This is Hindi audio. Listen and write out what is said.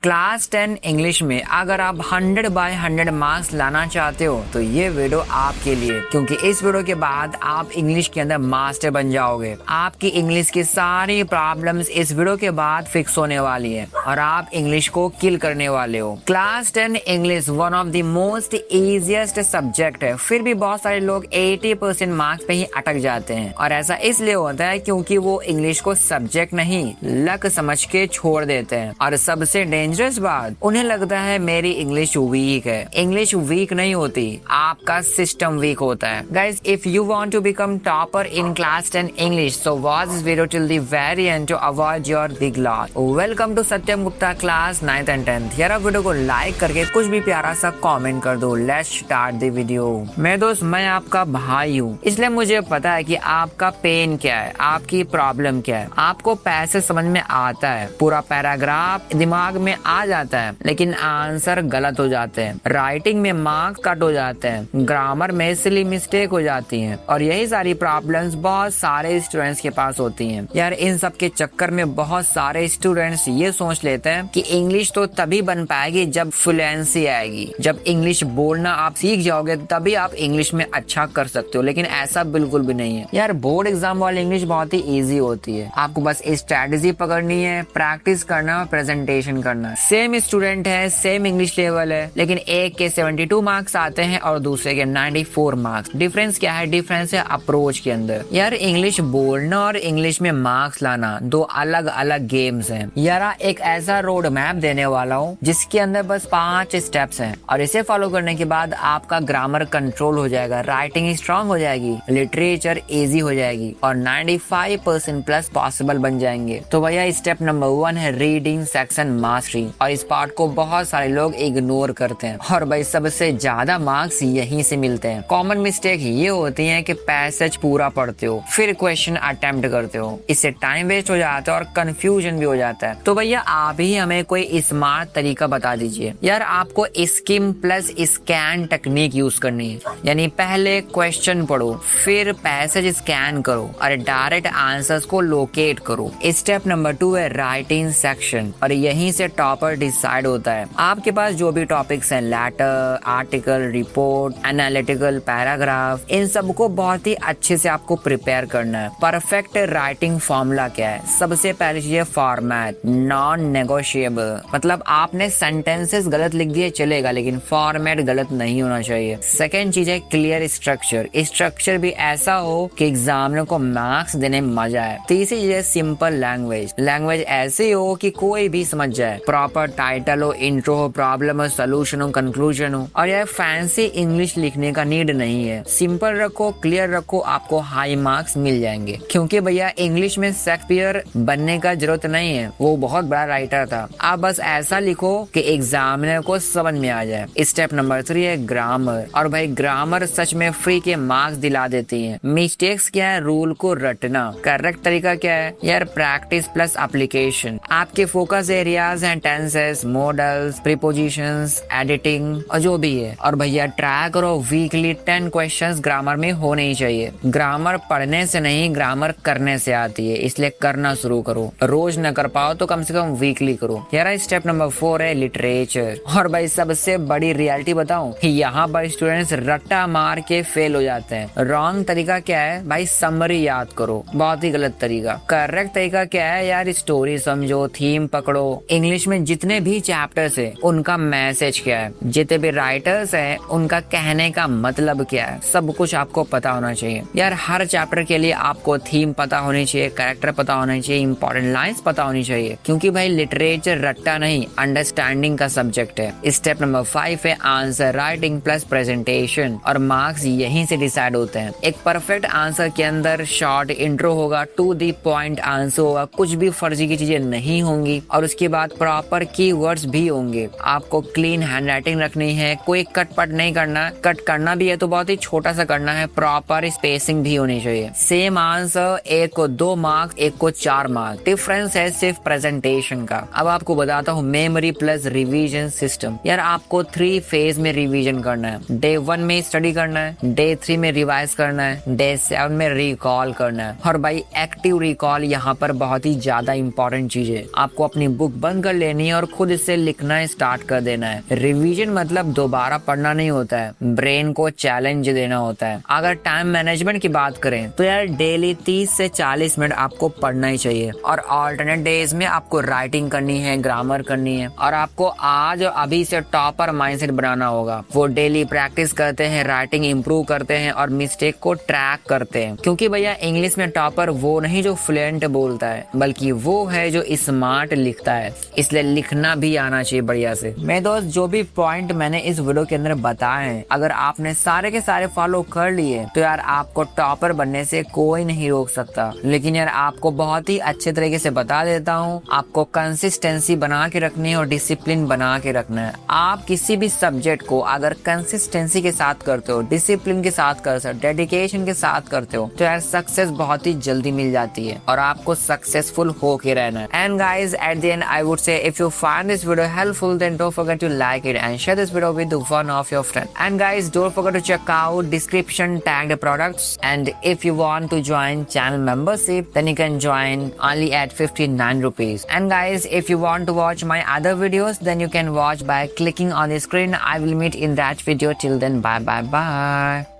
क्लास 10 इंग्लिश में अगर आप 100 बाय 100 मार्क्स लाना चाहते हो तो ये वीडियो आपके लिए, क्योंकि इस वीडियो के बाद आप इंग्लिश के अंदर मास्टर बन जाओगे। आपकी इंग्लिश की सारी प्रॉब्लम्स इस वीडियो के बाद फिक्स होने वाली है और आप इंग्लिश को किल करने वाले हो। Class 10 English one of the most easiest subject है, फिर भी बहुत सारे लोग 80% मार्क्स पे ही अटक जाते हैं और ऐसा इसलिए होता है क्योंकि वो इंग्लिश को सब्जेक्ट नहीं लक समझ के छोड़ देते हैं। और सबसे डेंजरस बात, उन्हें लगता है मेरी इंग्लिश वीक है। इंग्लिश वीक नहीं होती, आपका सिस्टम वीक होता है। Guys, if you want to become topper in class 10 English, so watch this video till the very end to avoid your big loss. Welcome to Satyam Gupta class 9th and 10th। यार वीडियो को लाइक करके कुछ भी प्यारा सा कमेंट कर दो। Let's start the video. मैं दोस्त, मैं आपका भाई हूँ, इसलिए मुझे पता है कि आपका पेन क्या है, आपकी प्रॉब्लम क्या है। आपको पैसे समझ में आता है, पूरा पैराग्राफ दिमाग में आ जाता है, लेकिन आंसर गलत हो जाते हैं, राइटिंग में मार्क्स कट हो जाते हैं, ग्रामर में सिली मिस्टेक हो जाती हैं और यही सारी प्रॉब्लम्स बहुत सारे स्टूडेंट्स के पास होती हैं। यार इन सब के चक्कर में बहुत सारे स्टूडेंट्स ये सोच लेते हैं कि इंग्लिश तो तभी बन पाएगी जब फ्लुएंसी आएगी, जब इंग्लिश बोलना आप सीख जाओगे तभी आप इंग्लिश में अच्छा कर सकते हो, लेकिन ऐसा बिल्कुल भी नहीं है। यार बोर्ड एग्जाम वाली इंग्लिश बहुत ही ईजी होती है, आपको बस स्ट्रेटेजी पकड़नी है, प्रैक्टिस करना और प्रेजेंटेशन करना। सेम स्टूडेंट है, सेम इंग्लिश लेवल है, लेकिन एक के 72 मार्क्स आते हैं और दूसरे के 94 मार्क्स। डिफरेंस क्या है? डिफरेंस है अप्रोच के अंदर। यार इंग्लिश बोलना और इंग्लिश में मार्क्स लाना दो अलग अलग गेम्स हैं। यार एक ऐसा रोड मैप देने वाला हूँ जिसके अंदर बस 5 स्टेप्स हैं और इसे फॉलो करने के बाद आपका ग्रामर कंट्रोल हो जाएगा, राइटिंग स्ट्रांग हो जाएगी, लिटरेचर इजी हो जाएगी और 95% प्लस पॉसिबल बन जाएंगे। तो भैया स्टेप नंबर 1 है रीडिंग सेक्शन मास्टरी, और इस पार्ट को बहुत सारे लोग इग्नोर करते हैं और भाई सबसे ज्यादा मार्क्स यहीं से मिलते हैं। कॉमन मिस्टेक ये होती है कि पैसेज पूरा पढ़ते हो फिर क्वेश्चन अटेम्प्ट करते हो, इससे टाइम वेस्ट हो जाता है और कंफ्यूजन भी हो जाता है। तो भैया आप ही हमें कोई स्मार्ट तरीका बता दीजिए। यार आपको scheme plus scan technique use करनी है, यानी पहले क्वेश्चन पढ़ो फिर पैसेज स्कैन करो और डायरेक्ट आंसर्स को लोकेट करो। स्टेप नंबर 2 है राइटिंग सेक्शन, और यहीं से टॉपर डिसाइड होता है। आपके पास जो भी टॉपिक्स हैं, letter, article, report, analytical, paragraph, इन सबको बहुत ही अच्छे से आपको प्रिपेयर करना है। परफेक्ट राइटिंग फॉर्मूला क्या है? सबसे पहले चीज है फॉर्मेट, नॉन नेगोशिएबल। मतलब आपने सेंटेंसेस गलत लिख दिए चलेगा, लेकिन फॉर्मेट गलत नहीं होना चाहिए। सेकेंड चीज है क्लियर स्ट्रक्चर, स्ट्रक्चर भी ऐसा हो कि एग्जामिनर को मार्क्स देने में मजा आए। तीसरी चीज है सिंपल लैंग्वेज, लैंग्वेज ऐसी हो कि कोई भी समझ जाए, प्रॉपर टाइटल हो, इंट्रो हो, प्रॉब्लम हो, सोल्यूशन हो, कंक्लूजन हो। और यह फैंसी इंग्लिश लिखने का नीड नहीं है, सिंपल रखो, क्लियर रखो, आपको हाई मार्क्स मिल जाएंगे। क्योंकि भैया इंग्लिश में शेक्सपियर बनने का जरूरत नहीं है, वो बहुत बड़ा राइटर था। आप बस ऐसा लिखो कि एग्जामिनर को समझ में आ जाए। स्टेप नंबर 3 है ग्रामर, और भाई ग्रामर सच में फ्री के मार्क्स दिला देती है। मिस्टेक्स क्या है? रूल को रटना। करेक्ट तरीका क्या है? यार प्रैक्टिस प्लस एप्लीकेशन। आपके फोकस एरियाज हैं टेंसेस, मॉडल्स, प्रीपोजिशंस, एडिटिंग और जो भी है। और भैया ट्राई करो वीकली 10 क्वेश्चंस ग्रामर में होने ही चाहिए। ग्रामर पढ़ने से नहीं, ग्रामर करने से आती है, इसलिए करना शुरू करो। रोज न कर पाओ तो कम से कम वीकली करो। यार स्टेप नंबर 4 है लिटरेचर, और भाई सबसे बड़ी रियलिटी बताऊं, यहाँ पर स्टूडेंट्स रट्टा मार के फेल हो जाते हैं। रॉन्ग तरीका क्या है भाई? समरी याद करो, बहुत ही गलत तरीका। करेक्ट तरीका क्या है? यार स्टोरी समझो, थीम पकड़ो। इंग्लिश में जितने भी चैप्टर्स है उनका मैसेज क्या है, जितने भी राइटर्स है उनका कहने का मतलब क्या है, सब कुछ आपको पता होना चाहिए। यार हर चैप्टर के लिए आपको थीम पता होनी चाहिए, कैरेक्टर पता होना चाहिए, इंपॉर्टेंट लाइंस पता होनी चाहिए, क्योंकि भाई लिटरेचर रट्टा नहीं अंडरस्टैंडिंग का सब्जेक्ट है। स्टेप नंबर 5 है आंसर राइटिंग प्लस प्रेजेंटेशन, और मार्क्स यहीं से डिसाइड होते हैं। एक परफेक्ट आंसर के अंदर शॉर्ट इंट्रो होगा, टू द पॉइंट आंसर होगा, कुछ भी फर्जी की चीजें नहीं होंगी, और उसके बाद प्रॉपर कीवर्ड्स भी होंगे। आपको क्लीन हैंडराइटिंग रखनी है, कोई कटपट नहीं करना, कट करना भी है तो बहुत ही छोटा सा करना है, प्रॉपर स्पेसिंग भी होनी चाहिए। सेम आंसर एक को 2 मार्क्स, एक को 4 मार्क्स, डिफरेंस है सिर्फ प्रेजेंटेशन का। अब आपको बताता हूँ मेमोरी प्लस रिवीजन सिस्टम। यार आपको 3 फेज में रिवीजन करना है। डे 1 में स्टडी करना है, डे 3 में रिवाइज करना है, डे 7 में रिकॉल करना है। और भाई एक्टिव रिकॉल यहाँ पर बहुत ही ज्यादा इंपॉर्टेंट चीज है। आपको अपनी बुक बंद कर लेनी लेनी है और खुद इससे लिखना स्टार्ट कर देना है। रिवीजन मतलब दोबारा पढ़ना नहीं होता है, ब्रेन को चैलेंज देना होता है। अगर टाइम मैनेजमेंट की बात करें तो यार डेली 30 से 40 मिनट आपको पढ़ना ही चाहिए और ऑल्टरनेट डेज में आपको राइटिंग करनी है, ग्रामर करनी है और आपको आज और अभी से टॉपर माइंडसेट बनाना होगा। वो डेली प्रैक्टिस करते हैं, राइटिंग इंप्रूव करते हैं और मिस्टेक को ट्रैक करते हैं, क्योंकि भैया इंग्लिश में टॉपर वो नहीं जो फ्लुएंट बोलता है, बल्कि वो है जो स्मार्ट लिखता है। इसलिए लिखना भी आना चाहिए बढ़िया से। मेरे दोस्त, जो भी पॉइंट मैंने इस वीडियो के अंदर बताए हैं, अगर आपने सारे के सारे फॉलो कर लिए तो यार आपको टॉपर बनने से कोई नहीं रोक सकता। लेकिन यार आपको बहुत ही अच्छे तरीके से बता देता हूँ, आपको कंसिस्टेंसी बना के रखनी है और डिसिप्लिन बना के रखना है। आप किसी भी सब्जेक्ट को अगर कंसिस्टेंसी के साथ करते हो, डिसिप्लिन के साथ करते हो, डेडिकेशन के साथ करते हो, तो यार सक्सेस बहुत ही जल्दी मिल जाती है और आपको सक्सेसफुल होके रहना है। And guys, at the end I would say if you find this video helpful then don't forget to like it and share this video with one of your friend. And guys, don't forget to check out description tagged products, and if you want to join channel membership then you can join only at 59 rupees. And guys, if you want to watch my other videos then you can watch by clicking on the screen. I will meet in that video. Till then, bye bye bye.